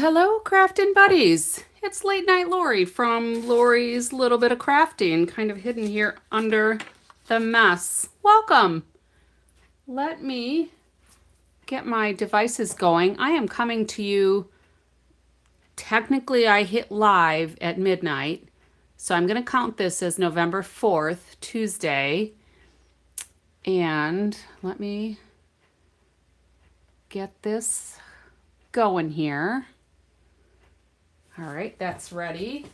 Hello, Craftin' Buddies. It's Late Night Lori from Lori's Little Bit of Crafting, kind of hidden here under the mess. Welcome. Let me get my devices going. I am coming to you. Technically, I hit live at midnight, so I'm going to count this as November 4th, Tuesday. And let me get this going here. All right, that's ready.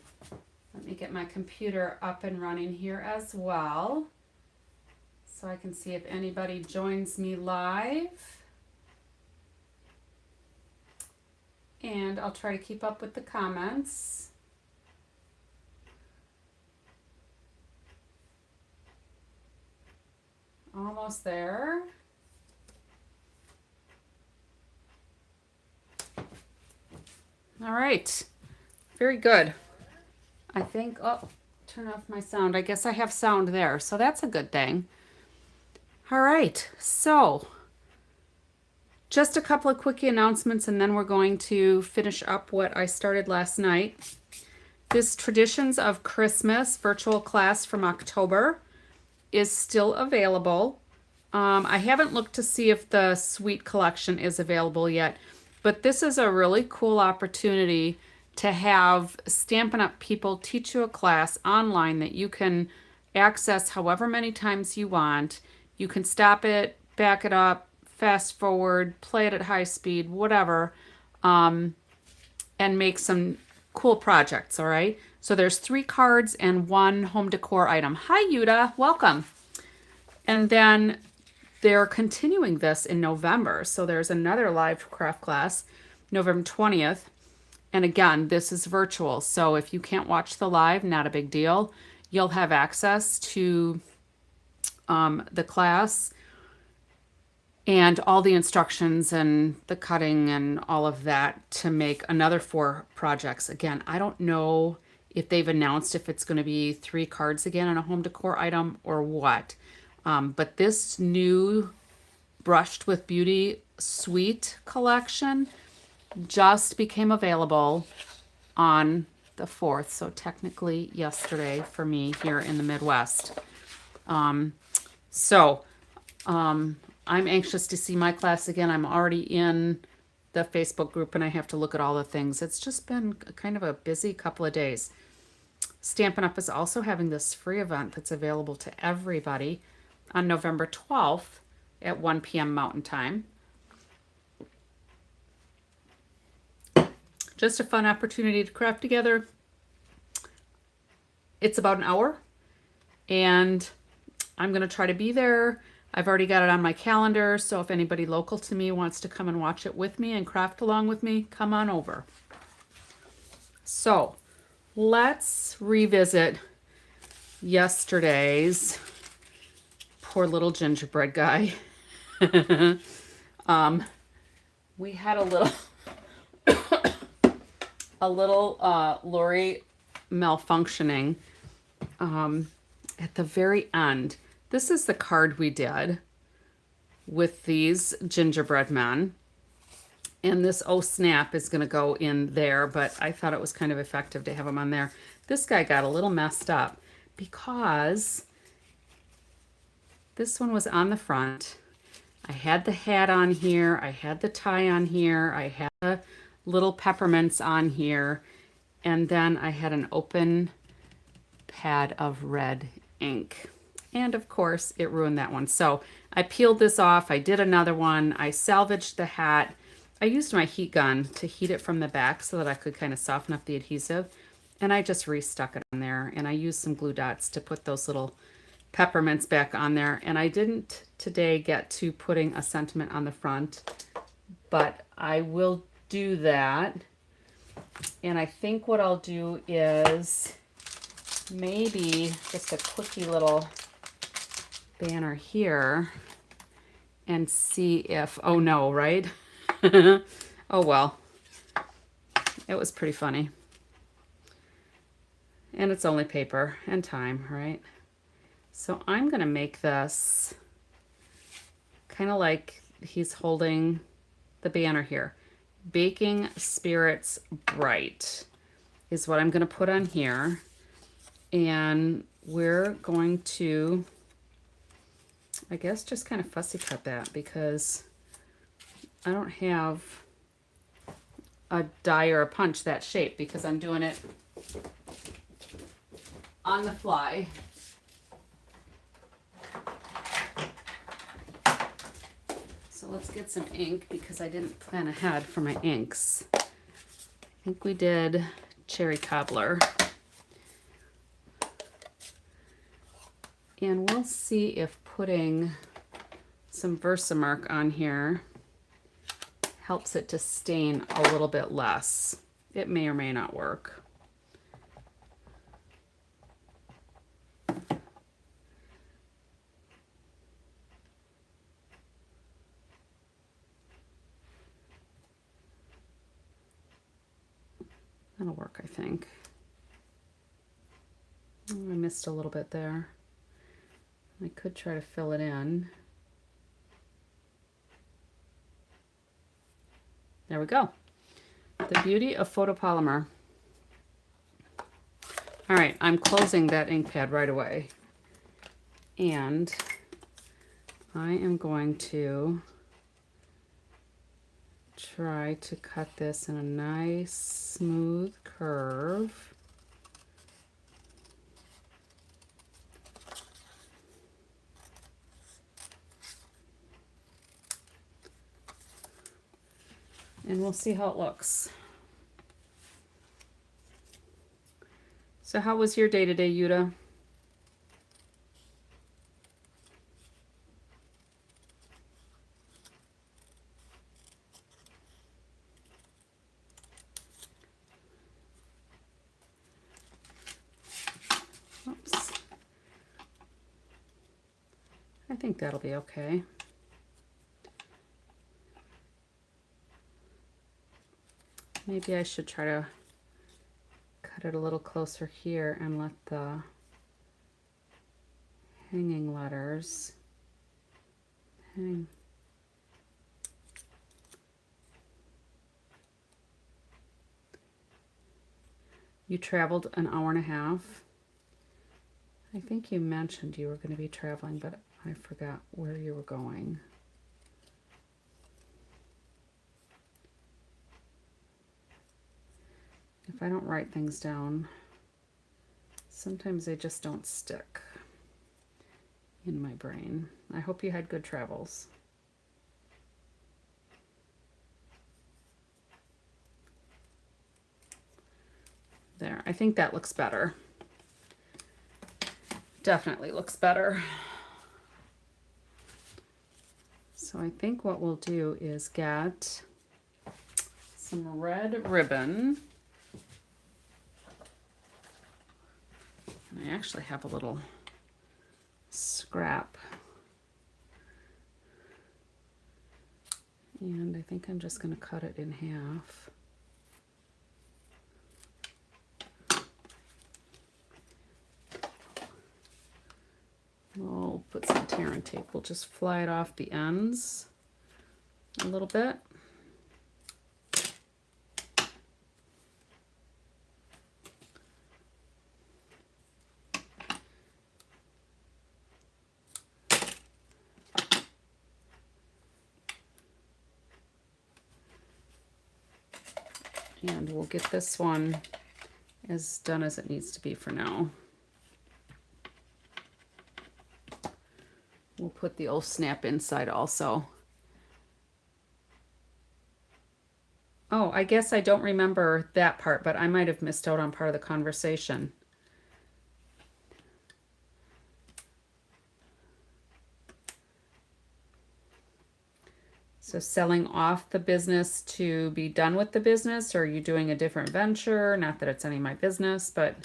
Let me get my computer up and running here as well, so I can see if anybody joins me live. And I'll try to keep up with the comments. Almost there. All right. Very good. I think, oh, turn off my sound. I guess I have sound there, so that's a good thing. All right, so just a couple of quickie announcements and then we're going to finish up what I started last night. This Traditions of Christmas virtual class from October is still available. I haven't looked to see if the Sweet Collection is available yet, but this is a really cool opportunity to have Stampin' Up! People teach you a class online that you can access however many times you want. You can stop it, back it up, fast forward, play it at high speed, whatever, and make some cool projects, all right? So there's 3 cards and 1 home decor item. Hi, Yuta, welcome. And then they're continuing this in November. So there's another live craft class, November 20th. And again, this is virtual. So if you can't watch the live, not a big deal. You'll have access to the class and all the instructions and the cutting and all of that to make another 4 projects. Again, I don't know if they've announced if it's going to be 3 cards again on a home decor item or what. But this new Brushed with Beauty Sweet collection just became available on the 4th, so technically yesterday for me here in the Midwest. I'm anxious to see my class again. I'm already in the Facebook group and I have to look at all the things. It's just been kind of a busy couple of days. Stampin' Up! Is also having this free event that's available to everybody on November 12th at 1 p.m. Mountain Time. Just a fun opportunity to craft together. It's about an hour and I'm going to try to be there. I've already got it on my calendar, so if anybody local to me wants to come and watch it with me and craft along with me, come on over. So let's revisit yesterday's poor little gingerbread guy. We had a little Lori malfunctioning at the very end. This is the card we did with these Gingerbread Men. And this Oh Snap is going to go in there, but I thought it was kind of effective to have them on there. This guy got a little messed up because this one was on the front. I had the hat on here. I had the tie on here. I had the little peppermints on here. And then I had an open pad of red ink. And of course, it ruined that one. So I peeled this off. I did another one. I salvaged the hat. I used my heat gun to heat it from the back so that I could kind of soften up the adhesive. And I just restuck it on there. And I used some glue dots to put those little peppermints back on there. And I didn't today get to putting a sentiment on the front, but I will do that. And I think what I'll do is maybe just a quickie little banner here and see if, oh no, right? Oh well, it was pretty funny. And it's only paper and time, right? So I'm gonna make this kind of like he's holding the banner here. Baking Spirits Bright is what I'm going to put on here. And we're going to, I guess, just kind of fussy cut that because I don't have a die or a punch that shape because I'm doing it on the fly. So let's get some ink because I didn't plan ahead for my inks. I think we did Cherry Cobbler. And we'll see if putting some Versamark on here helps it to stain a little bit less. It may or may not work. That'll work, I think. Oh, I missed a little bit there. I could try to fill it in. There we go. The beauty of photopolymer. All right, I'm closing that ink pad right away. And I am going to try to cut this in a nice smooth curve. And we'll see how it looks. So how was your day today, Yuta? Oops. I think that'll be okay. Maybe I should try to cut it a little closer here and let the hanging letters hang. You traveled an hour and a half. I think you mentioned you were going to be traveling, but I forgot where you were going. If I don't write things down, sometimes they just don't stick in my brain. I hope you had good travels. There, I think that looks better. Definitely looks better. So I think what we'll do is get some red ribbon. And I actually have a little scrap. And I think I'm just going to cut it in half. We'll put some tear and tape. We'll just fly it off the ends a little bit. And we'll get this one as done as it needs to be for now. We'll put the old snap inside also. Oh, I guess I don't remember that part, but I might have missed out on part of the conversation. So selling off the business to be done with the business, or are you doing a different venture? Not that it's any of my business, but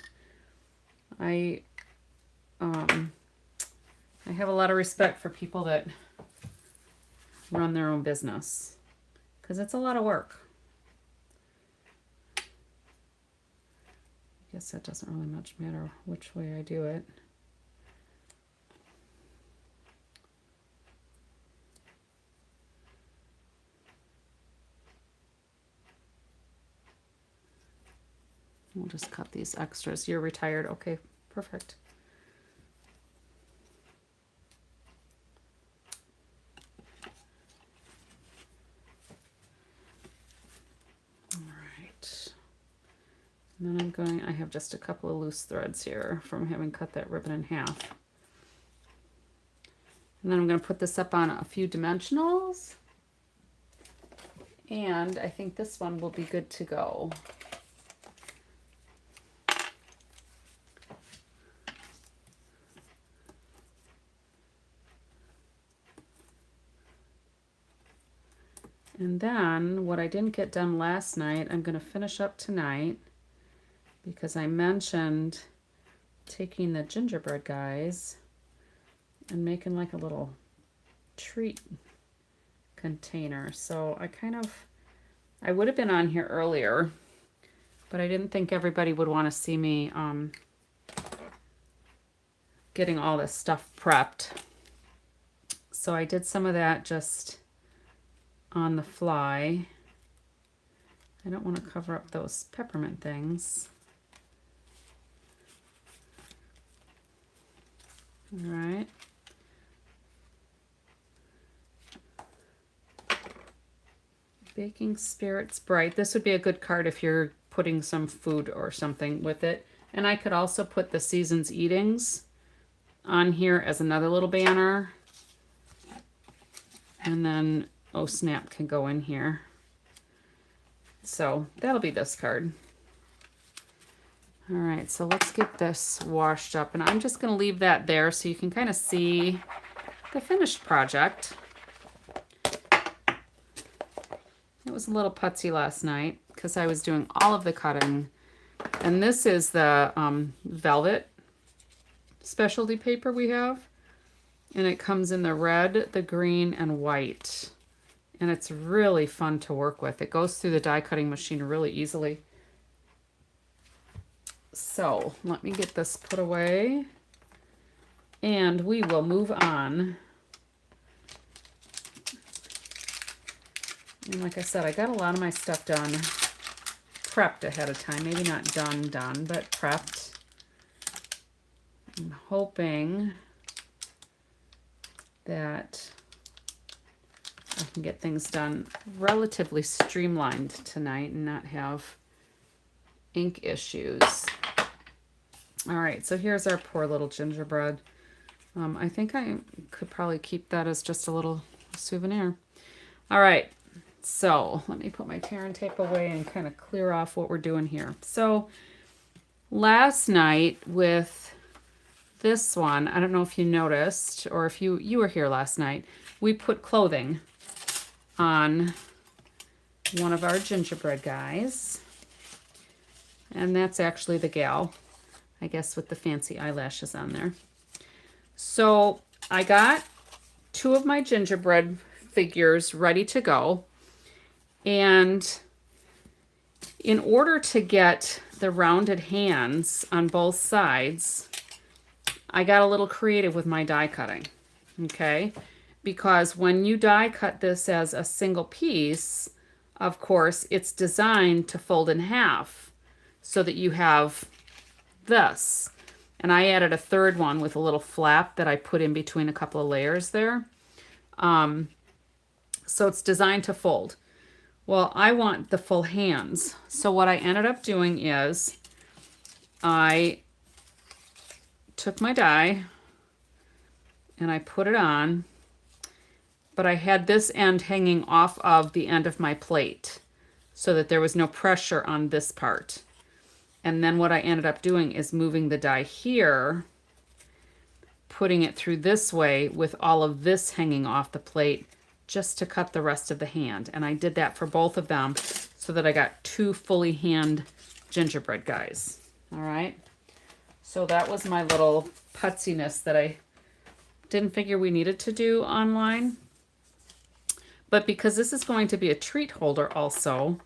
I have a lot of respect for people that run their own business because it's a lot of work. I guess that doesn't really much matter which way I do it. We'll just cut these extras. You're retired. Okay, perfect. All right. And then I have just a couple of loose threads here from having cut that ribbon in half. And then I'm going to put this up on a few dimensionals. And I think this one will be good to go. And then what I didn't get done last night, I'm going to finish up tonight because I mentioned taking the gingerbread guys and making like a little treat container. So I would have been on here earlier, but I didn't think everybody would want to see me getting all this stuff prepped. So I did some of that just on the fly. I don't want to cover up those peppermint things. All right. Baking Spirits Bright. This would be a good card if you're putting some food or something with it. And I could also put the Season's Eatings on here as another little banner. And then Oh Snap can go in here. So that'll be this card. All right, so let's get this washed up. And I'm just going to leave that there so you can kind of see the finished project. It was a little putsy last night because I was doing all of the cutting. And this is the velvet specialty paper we have. And it comes in the red, the green, and white. And it's really fun to work with. It goes through the die cutting machine really easily. So let me get this put away. And we will move on. And like I said, I got a lot of my stuff done, prepped ahead of time. Maybe not done, but prepped. I'm hoping that I can get things done relatively streamlined tonight and not have ink issues. All right, so here's our poor little gingerbread. I think I could probably keep that as just a little souvenir. All right, so let me put my tear and tape away and kind of clear off what we're doing here. So last night with this one, I don't know if you noticed or if you were here last night, we put clothing on one of our gingerbread guys. And that's actually the gal, I guess, with the fancy eyelashes on there. So I got 2 of my gingerbread figures ready to go. And in order to get the rounded hands on both sides, I got a little creative with my die cutting, okay? Because when you die cut this as a single piece, of course, it's designed to fold in half so that you have this. And I added a third one with a little flap that I put in between a couple of layers there. So it's designed to fold. Well, I want the full hands. So what I ended up doing is I took my die and I put it on, but I had this end hanging off of the end of my plate so that there was no pressure on this part. And then what I ended up doing is moving the die here, putting it through this way with all of this hanging off the plate just to cut the rest of the hand. And I did that for both of them so that I got 2 fully hand gingerbread guys. All right. So that was my little putziness that I didn't figure we needed to do online. But because this is going to be a treat holder also,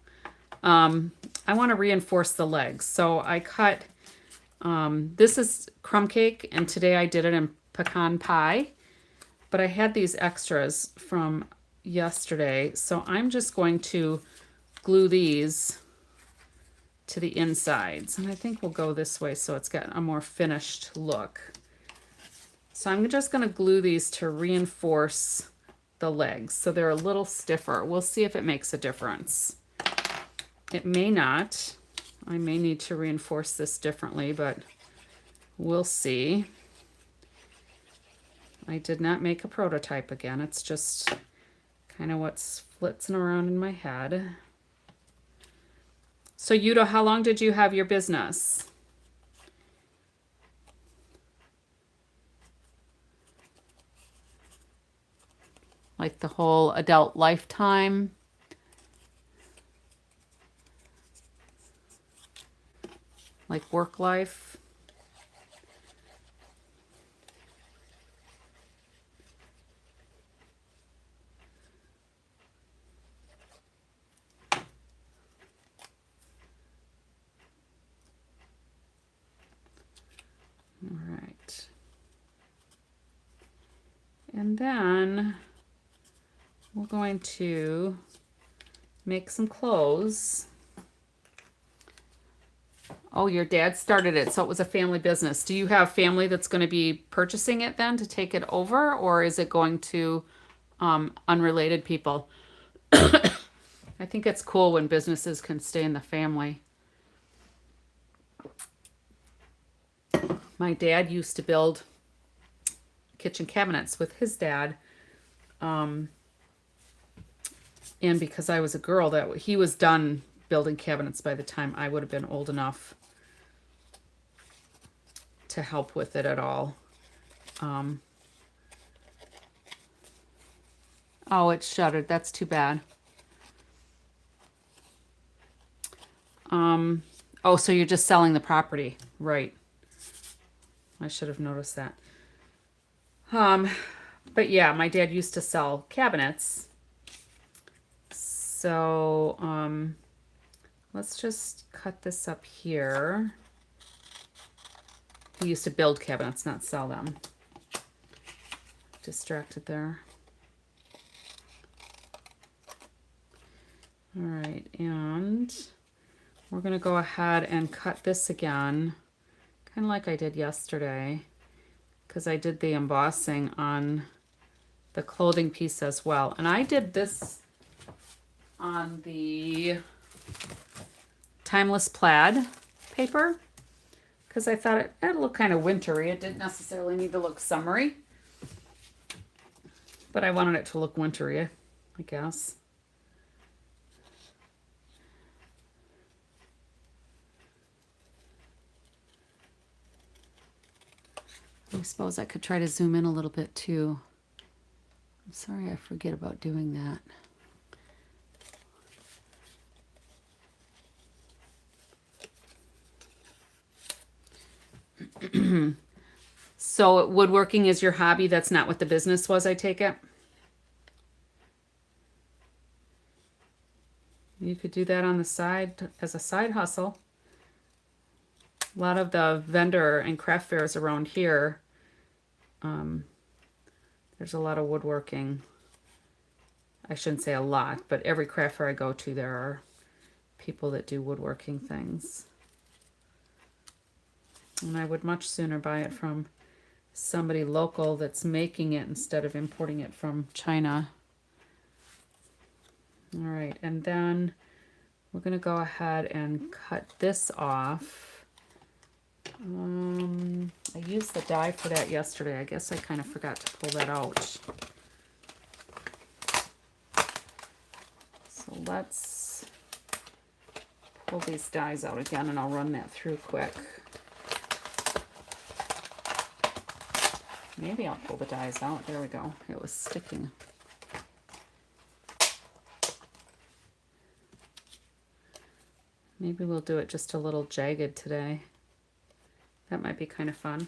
I want to reinforce the legs. So I cut, this is crumb cake, and today I did it in pecan pie. But I had these extras from yesterday, so I'm just going to glue these to the insides. And I think we'll go this way so it's got a more finished look. So I'm just going to glue these to reinforce the legs so they're a little stiffer. We'll see if it makes a difference. It may not. I may need to reinforce this differently, but we'll see. I did not make a prototype again. It's just kind of what's flitzing around in my head. So Yuta, how long did you have your business? Like the whole adult lifetime? Like work life? All right. And then we're going to make some clothes. Oh, your dad started it, so it was a family business. Do you have family that's going to be purchasing it then to take it over, or is it going to unrelated people? I think it's cool when businesses can stay in the family. My dad used to build kitchen cabinets with his dad. And because I was a girl, that he was done building cabinets by the time I would have been old enough to help with it at all. Oh, it's shuttered. That's too bad. Oh, so you're just selling the property. Right. I should have noticed that. But yeah, my dad used to sell cabinets. So, let's just cut this up here. He used to build cabinets, not sell them. Distracted there. All right, and we're going to go ahead and cut this again, kind of like I did yesterday, because I did the embossing on the clothing piece as well. And I did this on the Timeless Plaid paper because I thought it'd look kind of wintry. It didn't necessarily need to look summery, but I wanted it to look wintry, I guess. I suppose I could try to zoom in a little bit too. I'm sorry, I forget about doing that. So woodworking is your hobby. That's not what the business was, I take it? You could do that on the side as a side hustle. A lot of the vendor and craft fairs around here, there's a lot of woodworking. I shouldn't say a lot, but every craft fair I go to, there are people that do woodworking things. And I would much sooner buy it from somebody local that's making it instead of importing it from China. All right, and then we're going to go ahead and cut this off. I used the die for that yesterday. I guess I kind of forgot to pull that out. So let's pull these dies out again, and I'll run that through quick. Maybe I'll pull the dies out. There we go. It was sticking. Maybe we'll do it just a little jagged today. That might be kind of fun.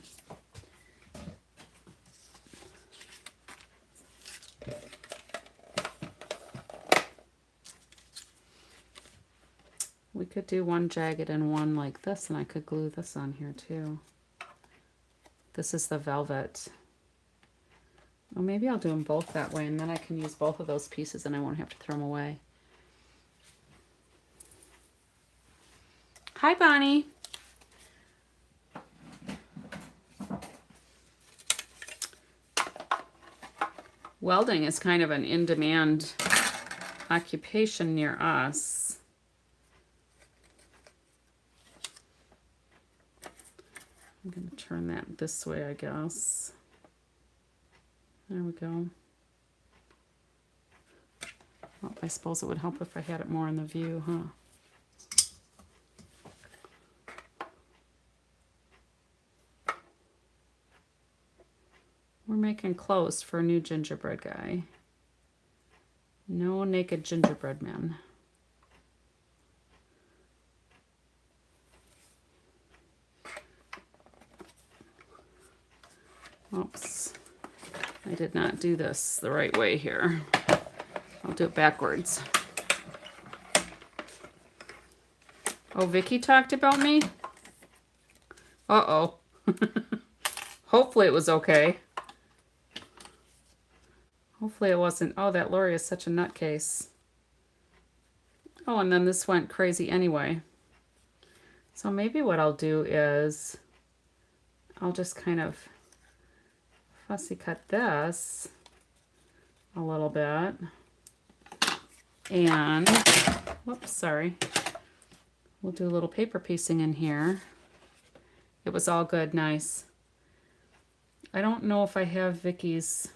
We could do one jagged and one like this, and I could glue this on here too. This is the velvet. Well, maybe I'll do them both that way, and then I can use both of those pieces and I won't have to throw them away. Hi, Bonnie. Welding is kind of an in-demand occupation near us. I'm going to turn that this way, I guess. There we go. Well, I suppose it would help if I had it more in the view, huh? We're making clothes for a new gingerbread guy. No naked gingerbread man. Oops. I did not do this the right way here. I'll do it backwards. Oh, Vicky talked about me? Uh-oh. Hopefully it was okay. Hopefully it wasn't. Oh, that Lori is such a nutcase. Oh, and then this went crazy anyway. So maybe what I'll do is I'll just kind of fussy cut this a little bit. And, whoops, sorry. We'll do a little paper piecing in here. It was all good, nice. I don't know if I have Vicky's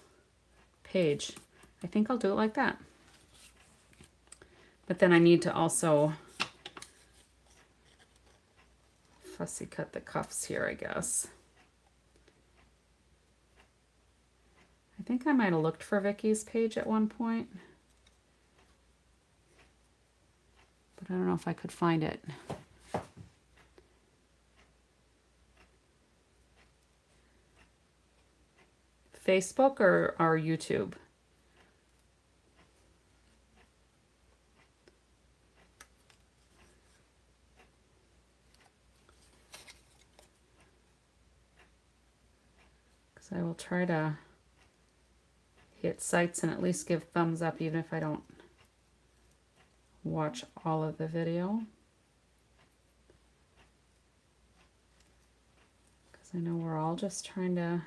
page. I think I'll do it like that. But then I need to also fussy cut the cuffs here, I guess. I think I might have looked for Vicky's page at one point. But I don't know if I could find it. Facebook or YouTube? Because I will try to hit sites and at least give thumbs up even if I don't watch all of the video. Because I know we're all just trying to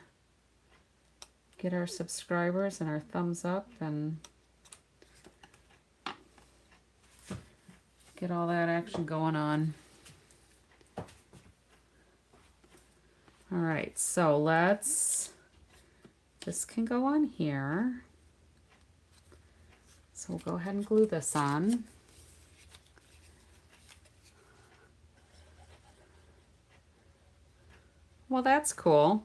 get our subscribers and our thumbs up and get all that action going on. All right, so this can go on here. So we'll go ahead and glue this on. Well, that's cool.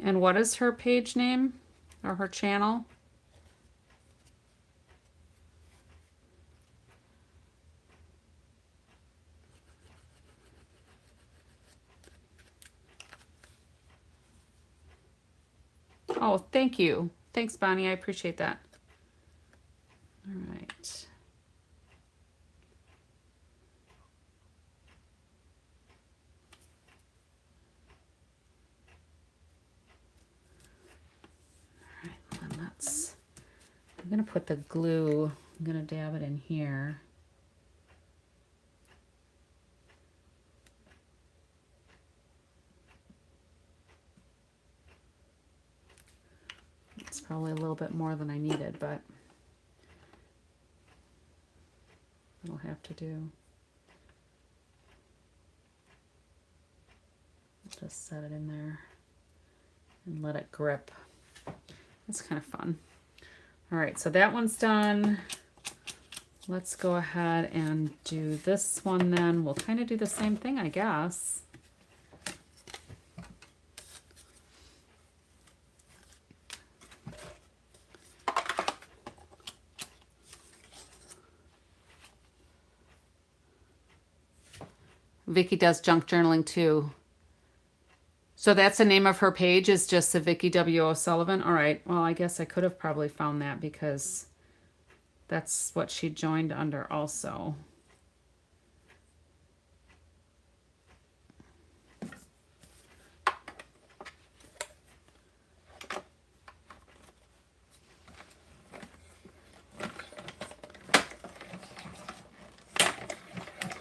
And what is her page name or her channel? Oh, thank you. Thanks, Bonnie. I appreciate that. All right. All right, then I'm going to put the glue, I'm going to dab it in here. It's probably a little bit more than I needed, but it'll have to do. Just set it in there and let it grip. It's kind of fun. All right, so that one's done. Let's go ahead and do this one then. We'll kind of do the same thing, I guess. Vicky does junk journaling too. So that's the name of her page, is just the Vicky W. O'Sullivan. All right. Well, I guess I could have probably found that because that's what she joined under also.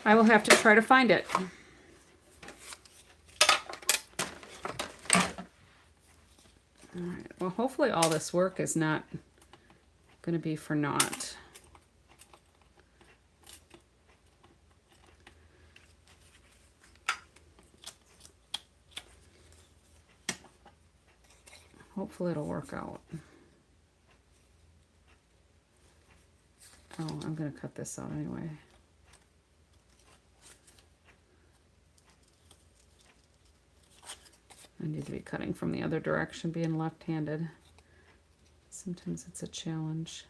I will have to try to find it. All right. Well, hopefully all this work is not going to be for naught. Hopefully it'll work out. Oh, I'm going to cut this out anyway. I need to be cutting from the other direction, being left-handed. Sometimes it's a challenge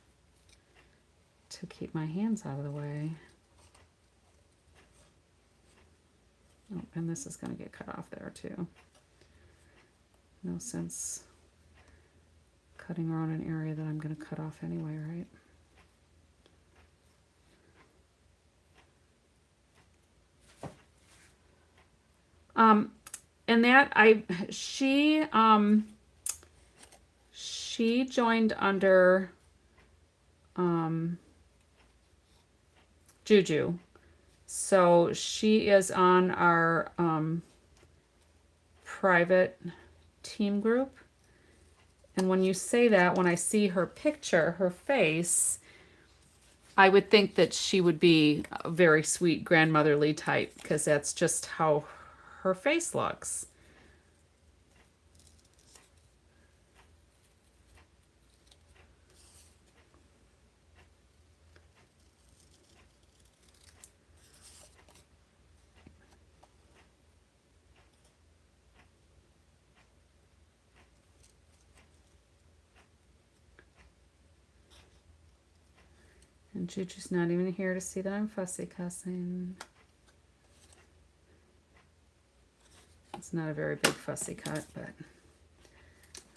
to keep my hands out of the way. Oh, and this is going to get cut off there too. No sense cutting around an area that I'm going to cut off anyway, right? And that she joined under Juju, so she is on our private team group. And when you say that, when I see her picture, her face, I would think that she would be a very sweet grandmotherly type, because that's just how her face looks. And Juju's not even here to see that I'm fussy cussing. It's not a very big fussy cut, but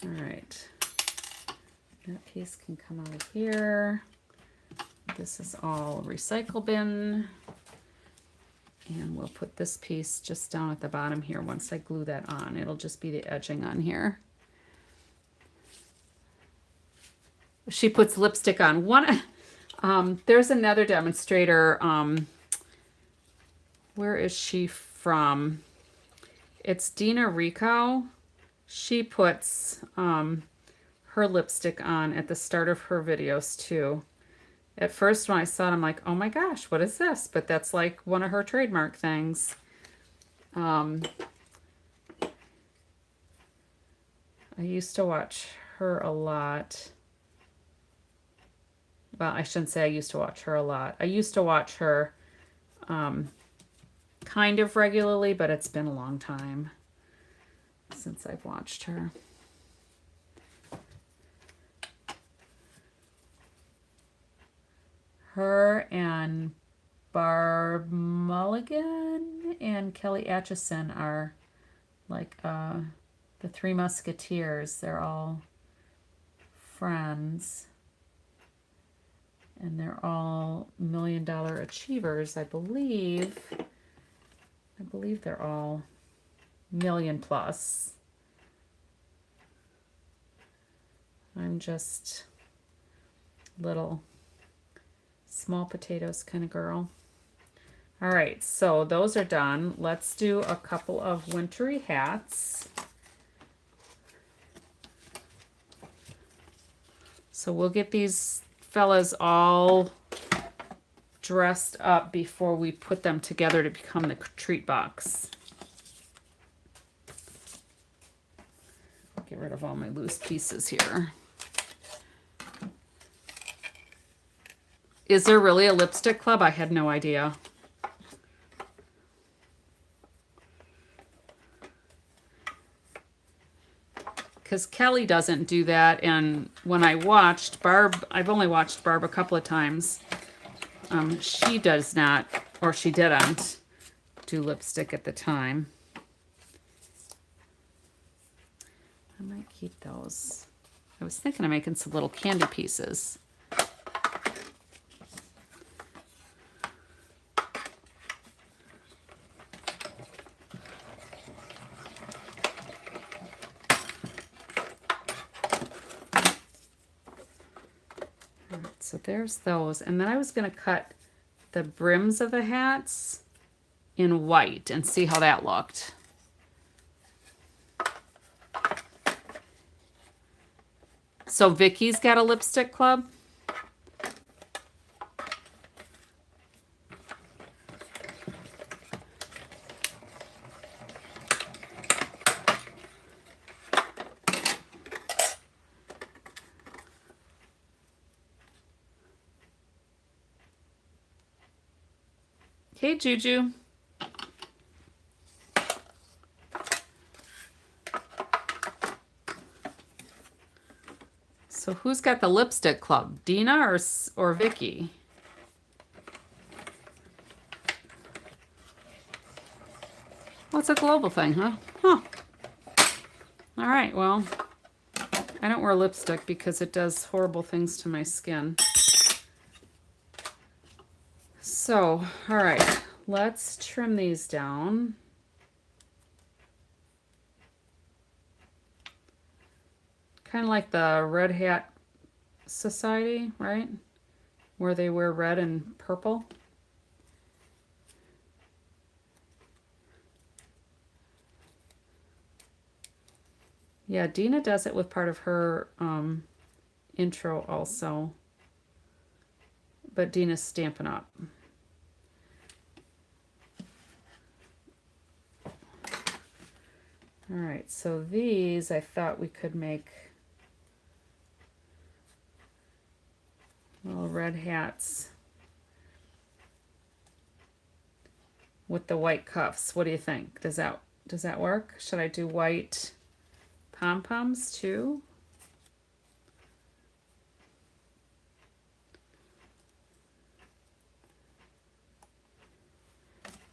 all right. That piece can come out of here. This is all recycle bin. And we'll put this piece just down at the bottom here. Once I glue that on, it'll just be the edging on here. She puts lipstick on. There's another demonstrator. Where is she from? It's Dina Rico. She puts her lipstick on at the start of her videos too. At first when I saw it, I'm like, oh my gosh, what is this? But that's like one of her trademark things. I used to watch her a lot. Well, I shouldn't say I used to watch her a lot. I used to watch her kind of regularly, but it's been a long time since I've watched her. Her and Barb Mulligan and Kelly Atchison are like the Three Musketeers. They're all friends. And they're all $1 million achievers, I believe. I believe they're all million plus. I'm just little small potatoes kind of girl. All right, so those are done. Let's do a couple of wintry hats. So we'll get these fellas all dressed up before we put them together to become the treat box. Get rid of all my loose pieces here. Is there really a lipstick club? I had no idea. Because Kelly doesn't do that, and when I watched Barb, I've only watched Barb a couple of times. She does not, or she didn't, do lipstick at the time. I might keep those. I was thinking of making some little candy pieces. So there's those. And then I was going to cut the brims of the hats. in white and see how that looked. So Vicky's got a lipstick club. Hey, Juju. So who's got the lipstick club? Dina or Vicky? Well, it's a global thing, huh? Huh. All right, well, I don't wear lipstick because it does horrible things to my skin. So, all right, let's trim these down. Kind of like the Red Hat Society, right? Where they wear red and purple. Yeah, Dina does it with part of her intro also. But Dina's Stampin' Up. All right, so these I thought we could make little red hats with the white cuffs. What do you think? Does that work? Should I do white pom-poms too?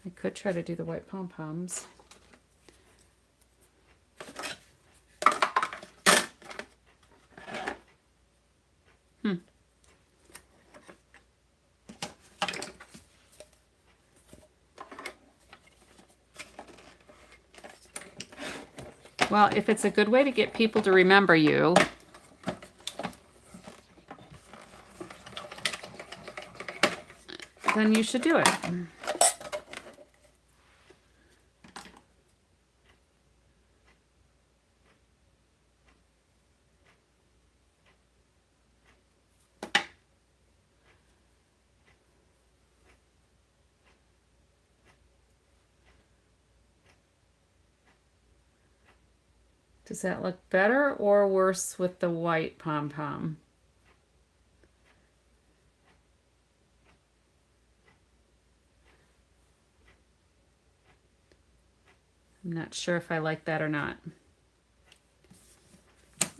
I could try to do the white pom-poms. Well, if it's a good way to get people to remember you, then you should do it. Does that look better or worse with the white pom-pom? I'm not sure if I like that or not.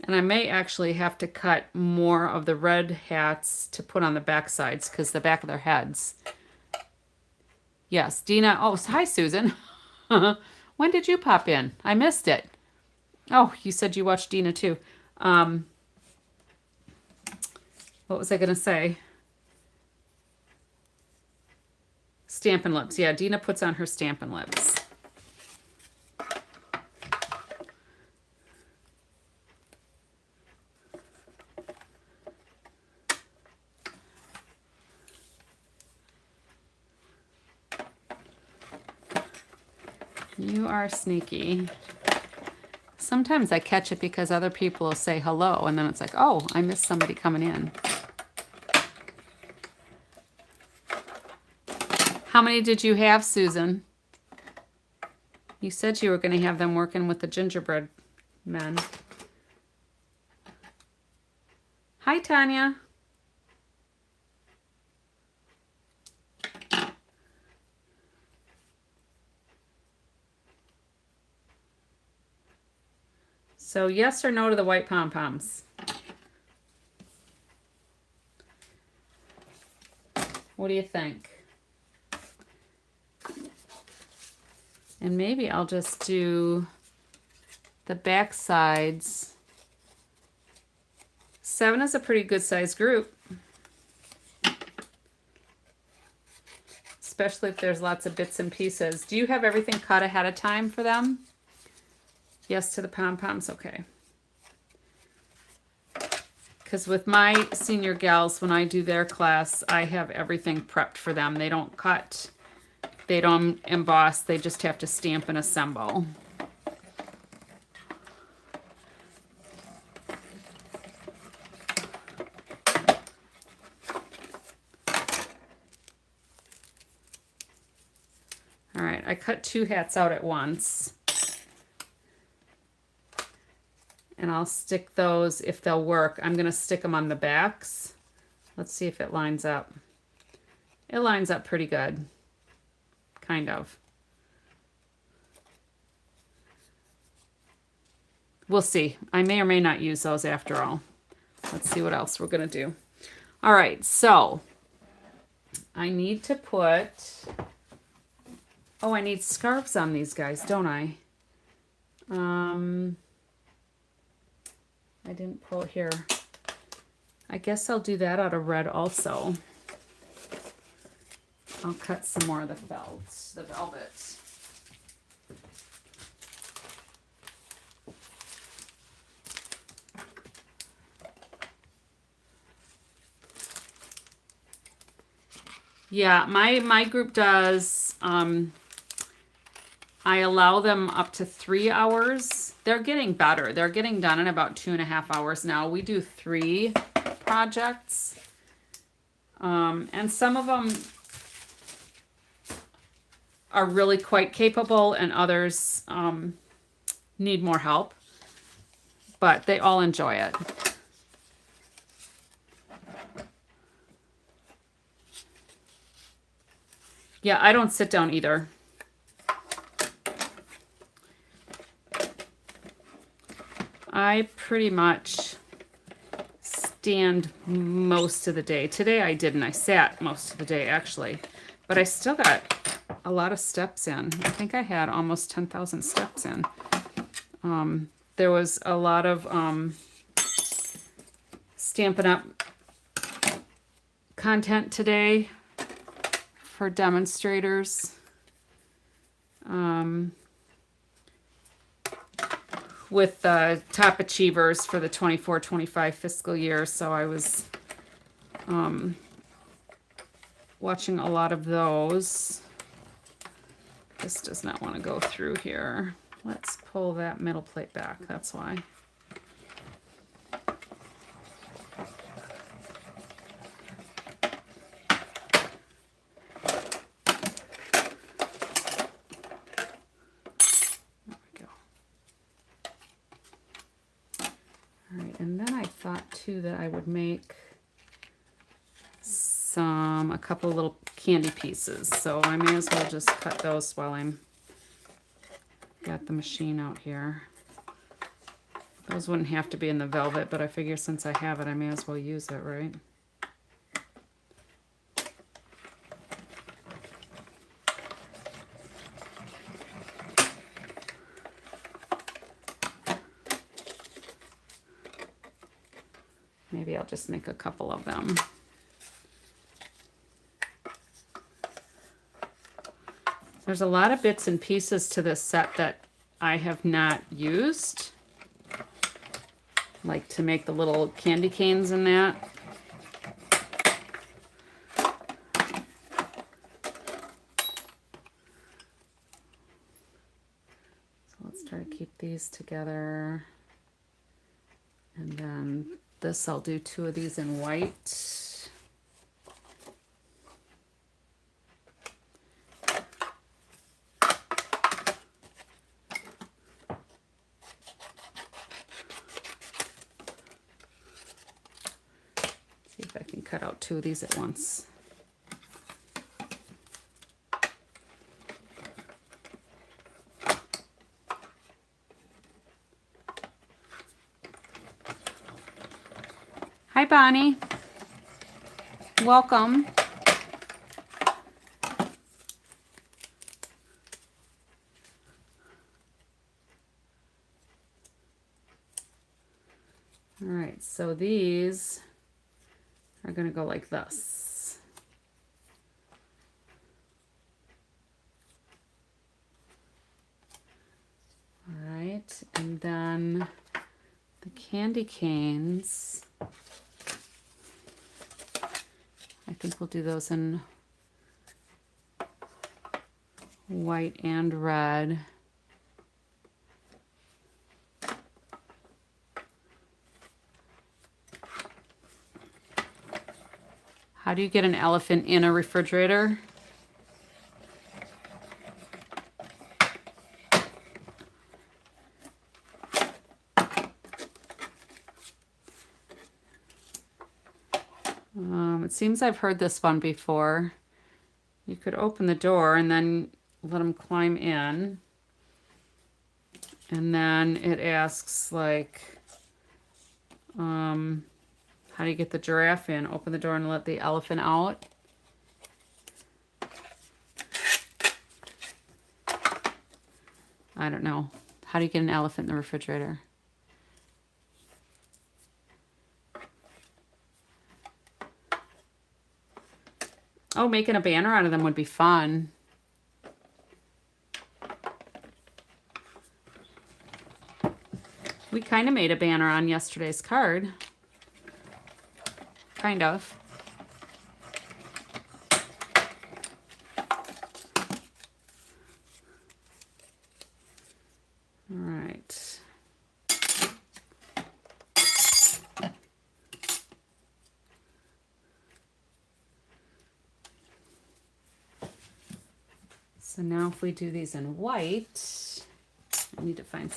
And I may actually have to cut more of the red hats to put on the back sides because the back of their heads. Yes, Dina. Oh, hi, Susan. When did you pop in? I missed it. Oh, you said you watched Dina too. What was I going to say? Stampin' Lips. Yeah, Dina puts on her Stampin' Lips. You are sneaky. Sometimes I catch it because other people will say hello, and then it's like, oh, I missed somebody coming in. How many did you have, Susan? You said you were going to have them working with the Gingerbread Man. Hi, Tanya. So yes or no to the white pom-poms? What do you think? And maybe I'll just do the back sides. 7 is a pretty good size group. Especially if there's lots of bits and pieces. Do you have everything cut ahead of time for them? Yes to the pom-poms? Okay. Because with my senior gals, when I do their class, I have everything prepped for them. They don't cut They don't emboss, they just have to stamp and assemble. All right, I cut 2 hats out at once. And I'll stick those, if they'll work, I'm gonna stick them on the backs. Let's see if it lines up. It lines up pretty good, kind of. We'll see. I may or may not use those after all. Let's see what else we're gonna do. All right, so I need to put, oh, I need scarves on these guys, don't I? I didn't pull here. I guess I'll do that out of red also. I'll cut some more of the velvet. Yeah, my group does, I allow them up to 3 hours. They're getting better. They're getting done in about 2.5 hours now. We do 3 projects. And some of them are really quite capable and others need more help. But they all enjoy it. Yeah, I don't sit down either. I pretty much stand most of the day. Today I didn't. I sat most of the day actually, but I still got a lot of steps in. I think I had almost 10,000 steps in. There was a lot of Stampin' Up! Content today for demonstrators. With top achievers for the 24-25 fiscal year. So I was watching a lot of those. This does not want to go through here. Let's pull that middle plate back. That's why. And then I thought too that I would make a couple of little candy pieces. So I may as well just cut those while I'm got the machine out here. Those wouldn't have to be in the velvet, but I figure since I have it, I may as well use it, right? Maybe I'll just make a couple of them. There's a lot of bits and pieces to this set that I have not used. Like to make the little candy canes in that. So let's try to keep these together. And then this, I'll do 2 of these in white. See if I can cut out 2 of these at once. Hi, Bonnie. Welcome. All right, so these are going to go like this. All right, and then the candy canes, I think we'll do those in white and red. How do you get an elephant in a refrigerator? It seems I've heard this one before. You could open the door and then let them climb in. And then it asks like, how do you get the giraffe in? Open the door and let the elephant out. I don't know. How do you get an elephant in the refrigerator? Oh, making a banner out of them would be fun. We kind of made a banner on yesterday's card. Kind of. All right. So now if we do these in white, I need to find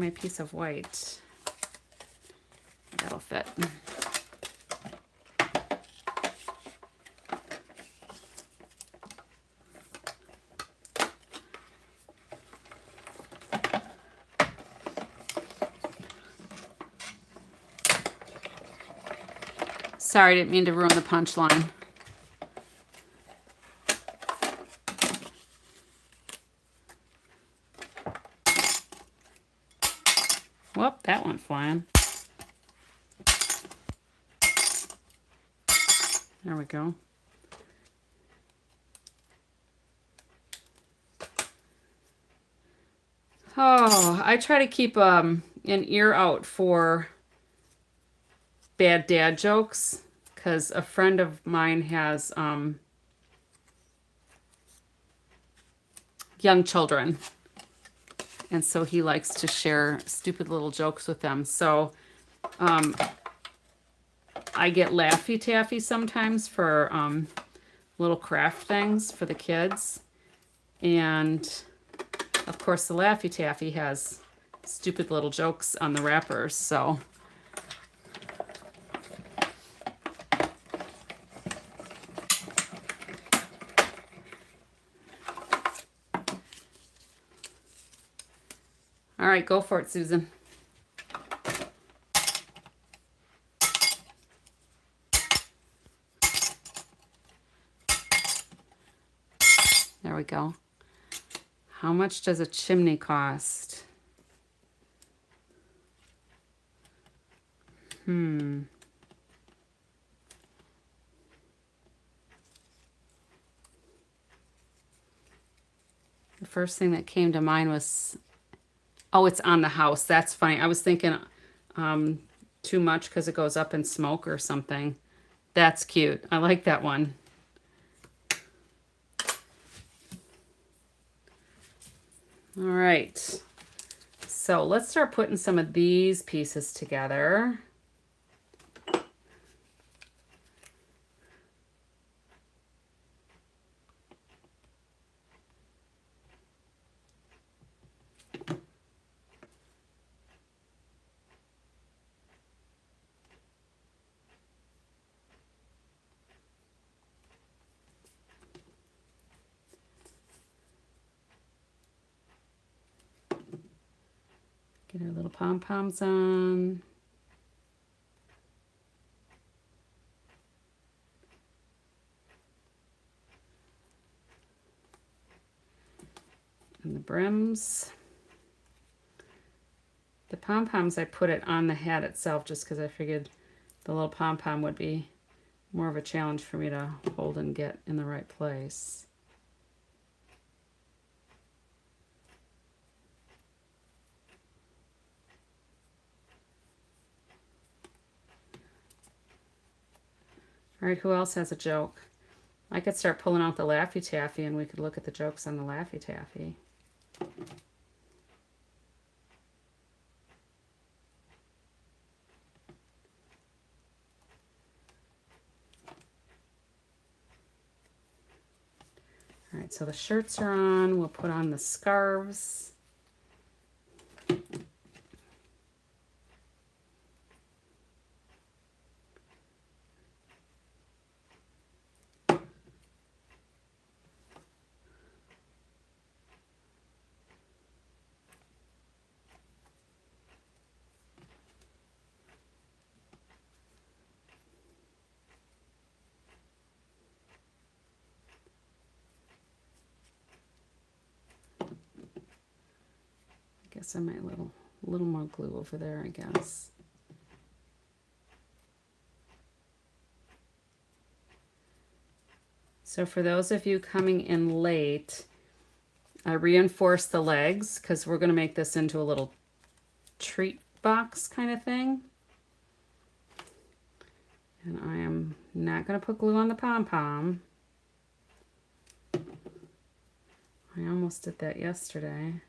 my piece of white. That'll fit. Sorry, I didn't mean to ruin the punchline. Whoop, that went flying. There we go. Oh, I try to keep an ear out for bad dad jokes because a friend of mine has young children. And so he likes to share stupid little jokes with them. So I get Laffy Taffy sometimes for little craft things for the kids. And of course the Laffy Taffy has stupid little jokes on the wrappers. So all right, go for it, Susan. There we go. How much does a chimney cost? The first thing that came to mind was, oh, it's on the house. That's funny. I was thinking too much because it goes up in smoke or something. That's cute. I like that one. All right. So let's start putting some of these pieces together. Get our little pom-poms on. And the brims. The pom-poms, I put it on the hat itself just because I figured the little pom-pom would be more of a challenge for me to hold and get in the right place. All right, who else has a joke? I could start pulling out the Laffy Taffy and we could look at the jokes on the Laffy Taffy. All right, so the shirts are on. We'll put on the scarves. I might a little more glue over there, I guess. So for those of you coming in late, I reinforced the legs because we're going to make this into a little treat box kind of thing. And I am not going to put glue on the pom-pom. I almost did that yesterday.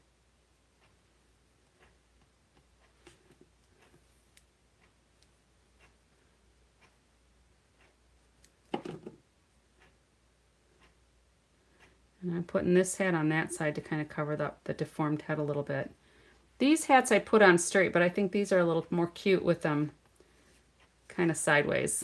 And I'm putting this hat on that side to kind of cover up the deformed head a little bit. These hats I put on straight, but I think these are a little more cute with them kind of sideways.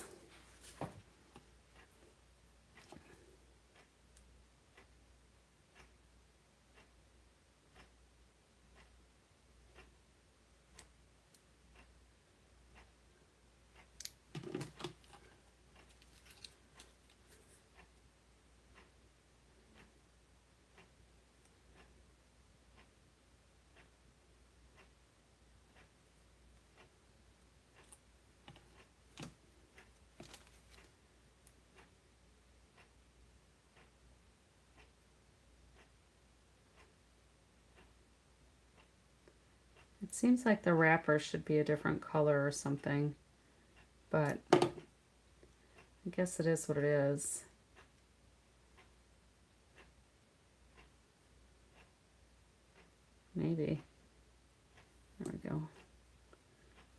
It seems like the wrapper should be a different color or something, but I guess it is what it is. Maybe. There we go.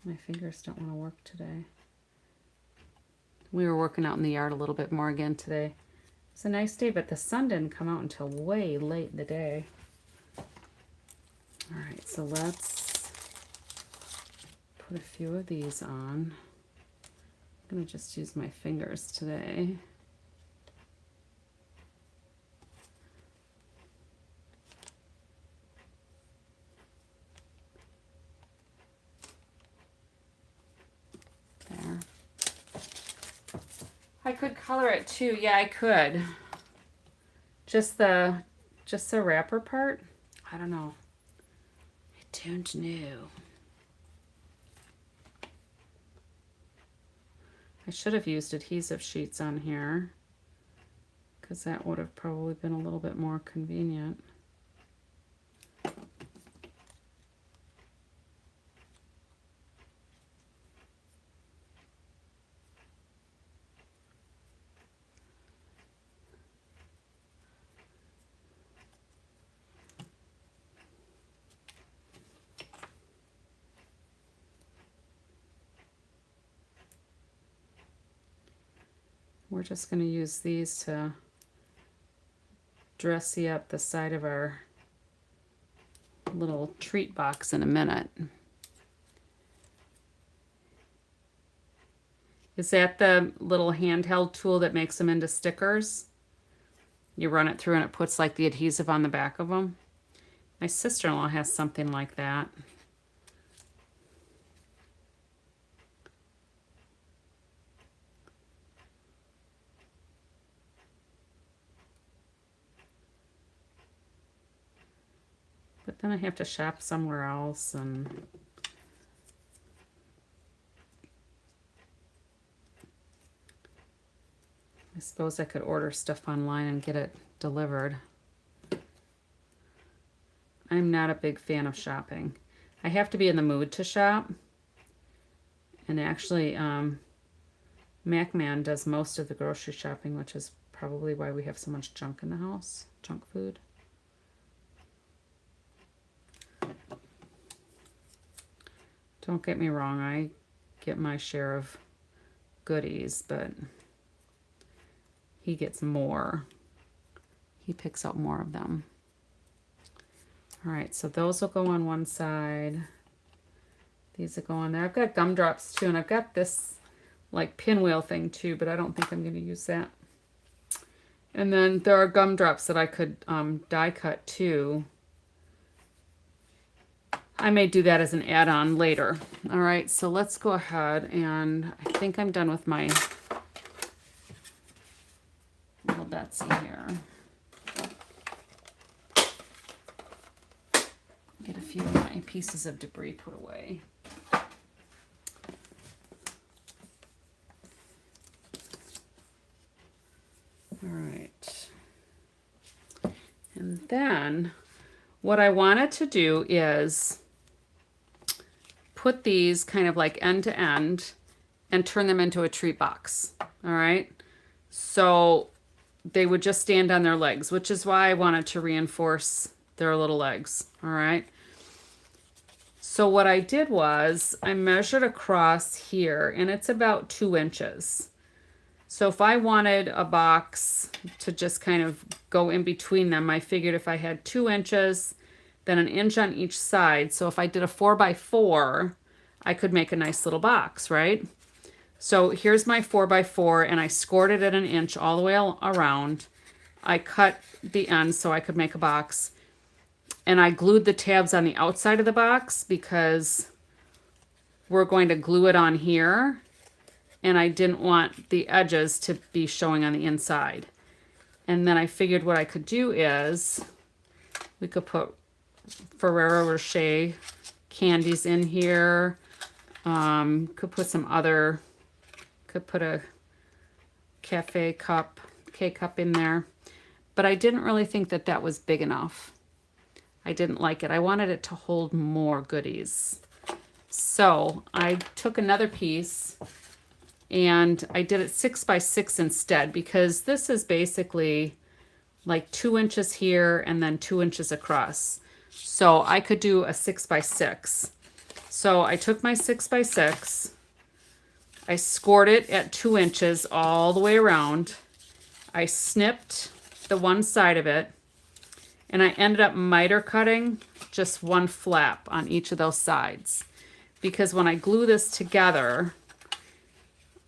My fingers don't want to work today. We were working out in the yard a little bit more again today. It's a nice day, but the sun didn't come out until way late in the day. All right, so let's put a few of these on. I'm going to just use my fingers today. There. I could color it too. Yeah, I could. Just the wrapper part? I don't know. I don't know. I should have used adhesive sheets on here because that would have probably been a little bit more convenient. We're just going to use these to dressy up the side of our little treat box in a minute. Is that the little handheld tool that makes them into stickers? You run it through and it puts like the adhesive on the back of them. My sister-in-law has something like that. But then I have to shop somewhere else, and I suppose I could order stuff online and get it delivered. I'm not a big fan of shopping. I have to be in the mood to shop. And actually, MacMan does most of the grocery shopping, which is probably why we have so much junk in the house, junk food. Don't get me wrong, I get my share of goodies, but he gets more. He picks out more of them. All right, so those will go on one side. These will go on there. I've got gumdrops too, and I've got this like pinwheel thing too, but I don't think I'm going to use that. And then there are gumdrops that I could die cut too. I may do that as an add-on later. All right, so let's go ahead, and I think I'm done with my little Betsy here. Get a few of my pieces of debris put away. All right. And then what I wanted to do is put these kind of like end to end and turn them into a treat box. All right. So they would just stand on their legs, which is why I wanted to reinforce their little legs. All right. So what I did was I measured across here, and it's about 2 inches. So if I wanted a box to just kind of go in between them, I figured if I had 2 inches, then 1 inch on each side. So if I did a 4x4, I could make a nice little box, right? So here's my 4x4, and I scored it at 1 inch all the way around. I cut the ends so I could make a box. And I glued the tabs on the outside of the box because we're going to glue it on here. And I didn't want the edges to be showing on the inside. And then I figured what I could do is we could put Ferrero Rocher candies in here. Could put some other, could put a cafe cup, K-cup in there. But I didn't really think that that was big enough. I didn't like it. I wanted it to hold more goodies. So I took another piece and I did it 6x6 instead, because this is basically like 2 inches here and then 2 inches across. So I could do a 6x6. So I took my 6x6, I scored it at 2 inches all the way around. I snipped the one side of it, and I ended up miter cutting just one flap on each of those sides. Because when I glue this together,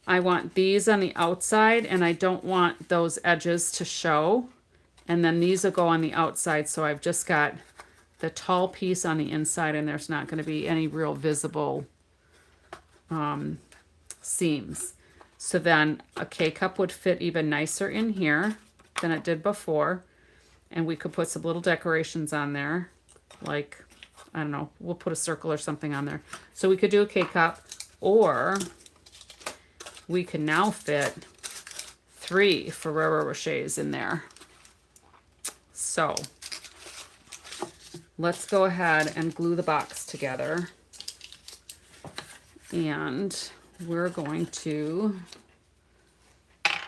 I want these on the outside, and I don't want those edges to show. And then these will go on the outside, so I've just got the tall piece on the inside, and there's not going to be any real visible seams. So then a K-cup would fit even nicer in here than it did before. And we could put some little decorations on there, like, I don't know, we'll put a circle or something on there. So we could do a K-cup, or we can now fit 3 Ferrero Rochers in there. So let's go ahead and glue the box together. And we're going to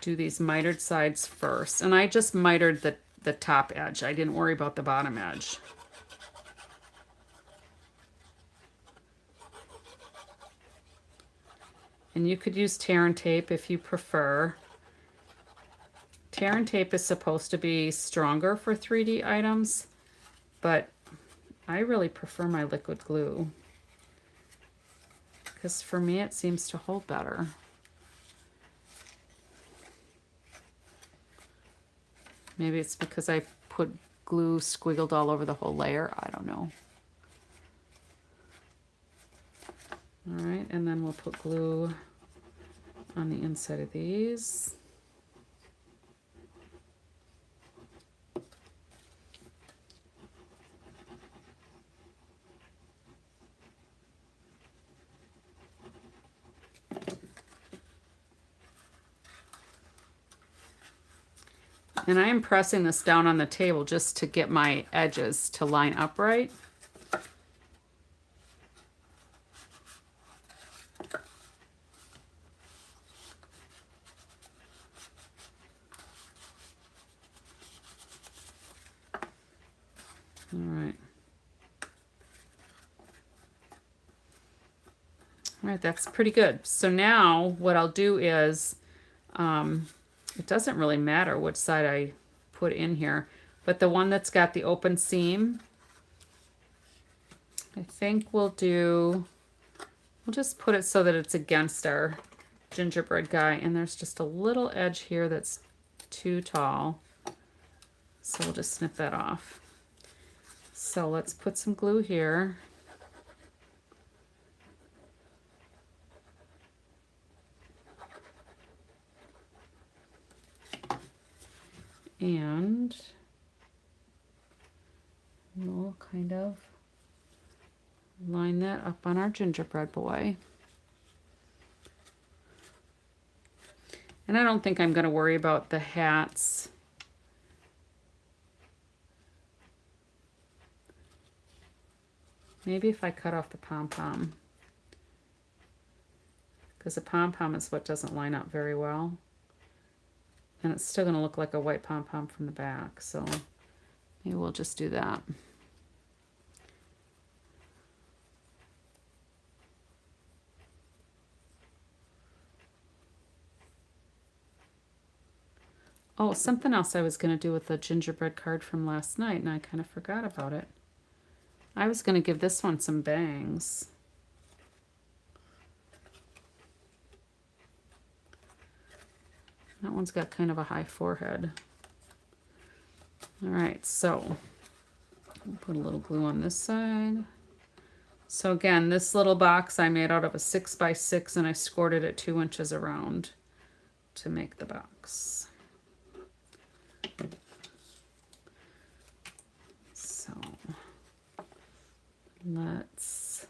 do these mitered sides first. And I just mitered the top edge. I didn't worry about the bottom edge. And you could use tear and tape if you prefer. Tear and tape is supposed to be stronger for 3D items, but I really prefer my liquid glue, because for me it seems to hold better. Maybe it's because I put glue squiggled all over the whole layer. I don't know. All right, and then we'll put glue on the inside of these. And I am pressing this down on the table just to get my edges to line up right. All right, that's pretty good. So now what I'll do is, it doesn't really matter which side I put in here, but the one that's got the open seam, I think we'll just put it so that it's against our gingerbread guy, and there's just a little edge here that's too tall. So we'll just snip that off. So let's put some glue here. And we'll kind of line that up on our gingerbread boy. And I don't think I'm going to worry about the hats. Maybe if I cut off the pom-pom, because the pom-pom is what doesn't line up very well. And it's still going to look like a white pom-pom from the back, so maybe we'll just do that. Oh, something else I was going to do with the gingerbread card from last night, and I kind of forgot about it. I was going to give this one some bangs. That one's got kind of a high forehead. All right, so I'll put a little glue on this side. So again, this little box I made out of a 6x6, and I scored it at 2 inches around to make the box. So let's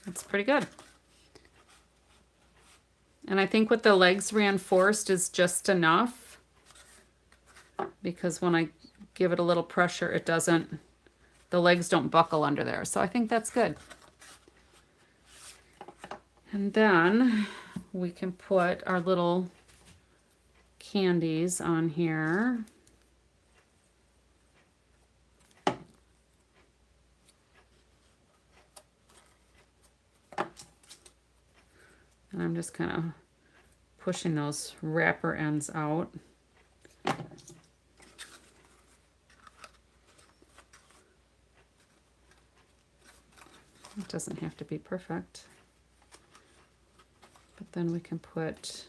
that's pretty good. And I think with the legs reinforced is just enough, because when I give it a little pressure, it doesn't, the legs don't buckle under there. So I think that's good. And then we can put our little candies on here. And I'm just kind of pushing those wrapper ends out. It doesn't have to be perfect. But then we can put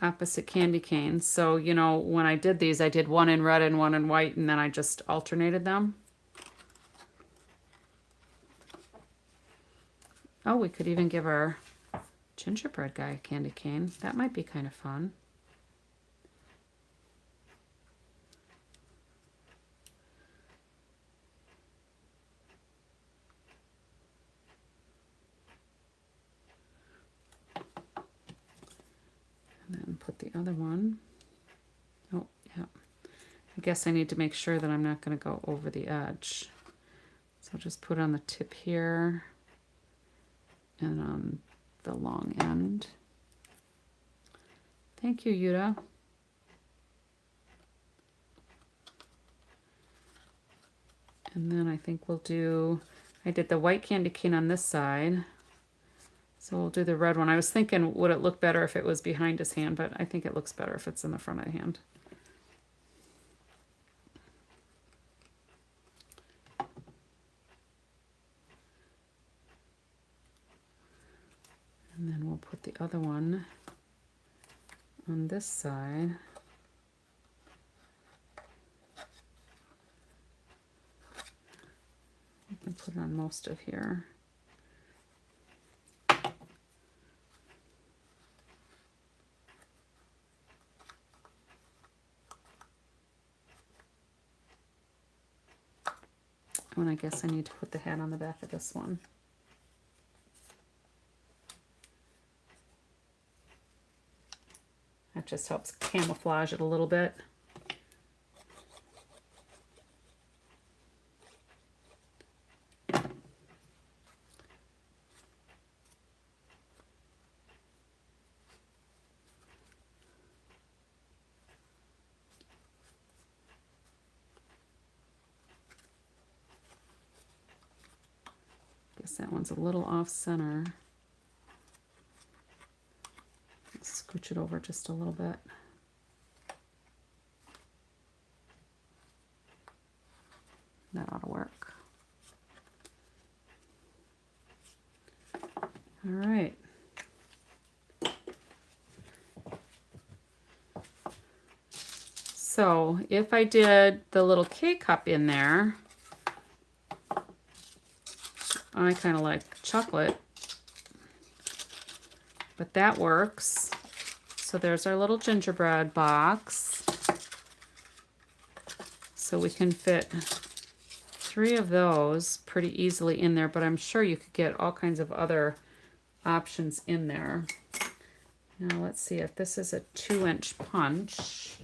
opposite candy canes. So, you know, when I did these, I did one in red and one in white, and then I just alternated them. Oh, we could even give our gingerbread guy a candy cane. That might be kind of fun. And then put the other one. Oh, yeah. I guess I need to make sure that I'm not going to go over the edge. So just put it on the tip here and on the long end. Thank you, Yuta. And then I think we'll do, I did the white candy cane on this side. So we'll do the red one. I was thinking, would it look better if it was behind his hand, but I think it looks better if it's in the front of the hand. And then we'll put the other one on this side. We can put it on most of here. And I guess I need to put the hat on the back of this one. That just helps camouflage it a little bit. Guess that one's a little off center. Scooch it over just a little bit. That ought to work. All right. So if I did the little K-cup in there, I kind of like chocolate, but that works. So there's our little gingerbread box. So we can fit 3 of those pretty easily in there, but I'm sure you could get all kinds of other options in there. Now let's see if this is a 2-inch punch.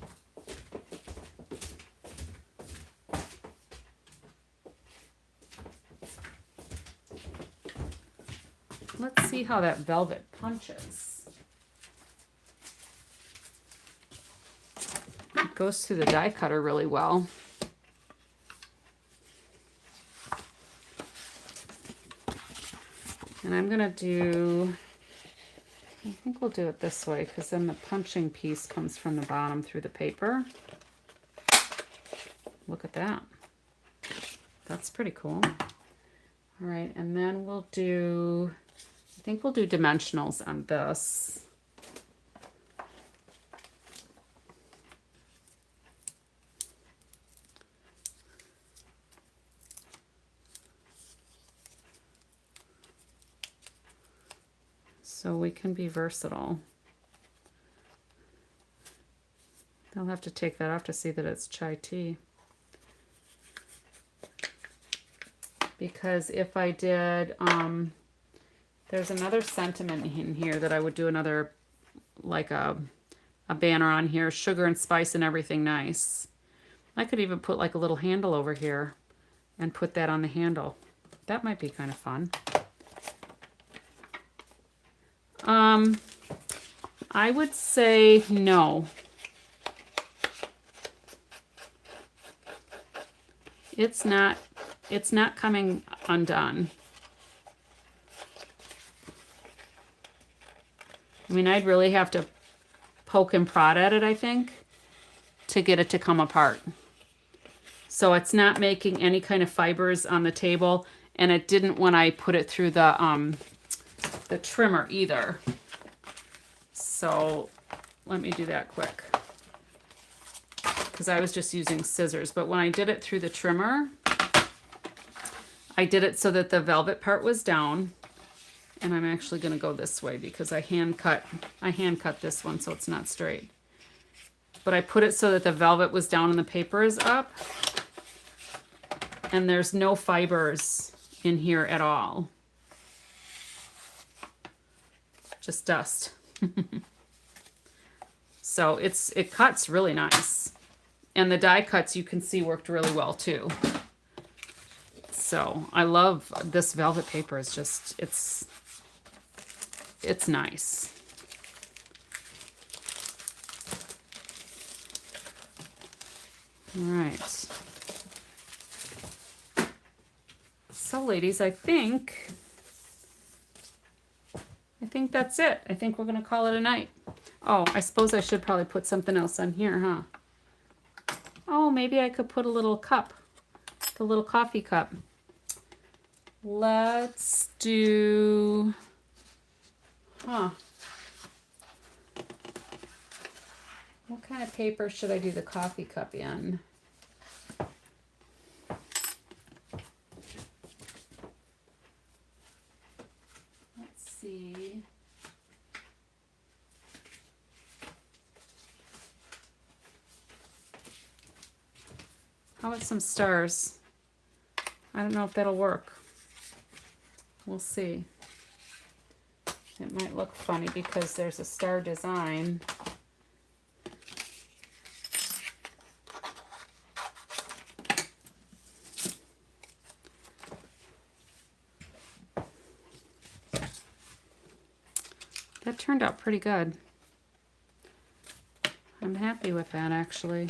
Let's see how that velvet punches. It goes through the die cutter really well. And I'm gonna do, I think we'll do it this way because then the punching piece comes from the bottom through the paper. Look at that. That's pretty cool. All right, and then we'll do, I think we'll do dimensionals on this. So we can be versatile. They'll have to take that off to see that it's chai tea. Because if I did, there's another sentiment in here that I would do another, like a banner on here, sugar and spice and everything nice. I could even put like a little handle over here and put that on the handle. That might be kind of fun. I would say no. It's not coming undone. I mean, I'd really have to poke and prod at it, I think, to get it to come apart. So it's not making any kind of fibers on the table, and it didn't when I put it through the trimmer either. So let me do that quick, because I was just using scissors. But when I did it through the trimmer, I did it so that the velvet part was down. And I'm actually going to go this way because I hand cut this one so it's not straight. But I put it so that the velvet was down and the paper is up. And there's no fibers in here at all. Just dust. So it cuts really nice. And the die cuts, you can see, worked really well too. So I love this velvet paper. It's just, it's nice. All right. So ladies, I think that's it. I think we're going to call it a night. Oh, I suppose I should probably put something else on here, huh? Oh, maybe I could put a little cup, the little coffee cup. Let's do, what kind of paper should I do the coffee cup in? Let's see. How about some stars? I don't know if that'll work. We'll see. It might look funny because there's a star design. That turned out pretty good. I'm happy with that, actually.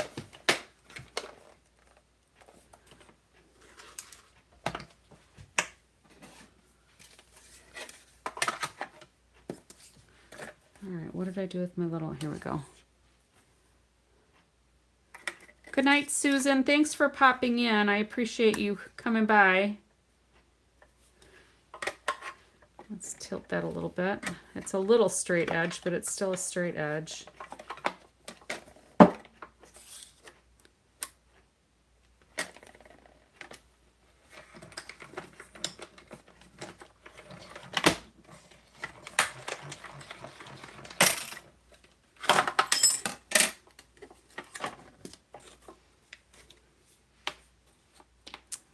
All right, what did I do with my little, here we go. Good night, Susan. Thanks for popping in. I appreciate you coming by. Let's tilt that a little bit. It's a little straight edge, but it's still a straight edge.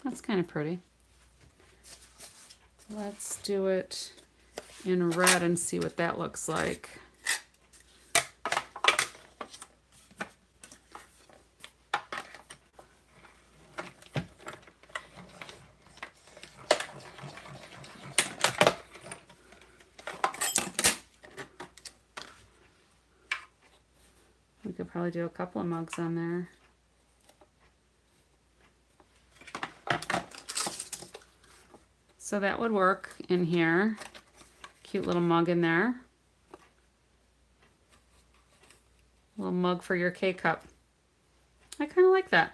That's kind of pretty. Let's do it in red and see what that looks like. We could probably do a couple of mugs on there. So that would work in here. Cute little mug in there. A little mug for your K-cup. I kind of like that.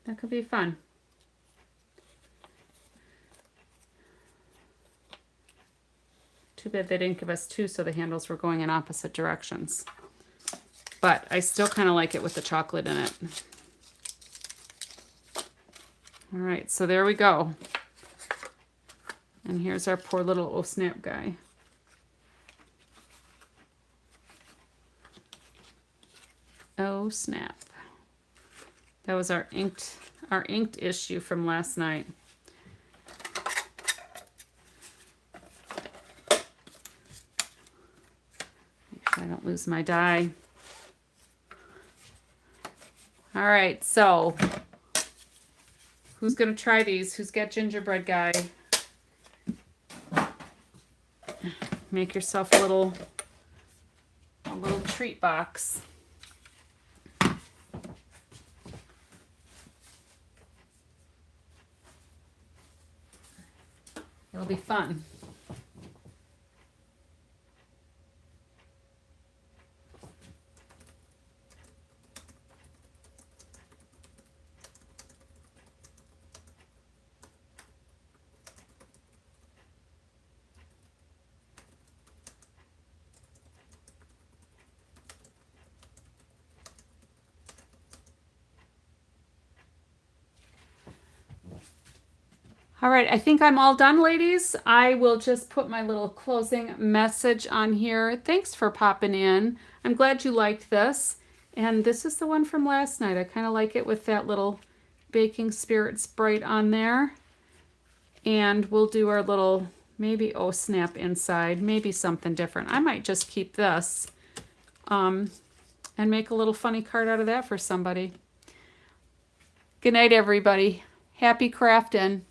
That could be fun. Too bad they didn't give us two so the handles were going in opposite directions. But I still kind of like it with the chocolate in it. All right, so there we go. And here's our poor little oh snap guy. Oh snap. That was our inked issue from last night. Make sure I don't lose my die. All right, so who's gonna try these? Who's got gingerbread guy? Make yourself a little treat box. It'll be fun. All right, I think I'm all done, ladies. I will just put my little closing message on here. Thanks for popping in. I'm glad you liked this. And this is the one from last night. I kind of like it with that little baking spirit Sprite on there. And we'll do our little, maybe oh snap inside, maybe something different. I might just keep this and make a little funny card out of that for somebody. Good night, everybody. Happy crafting.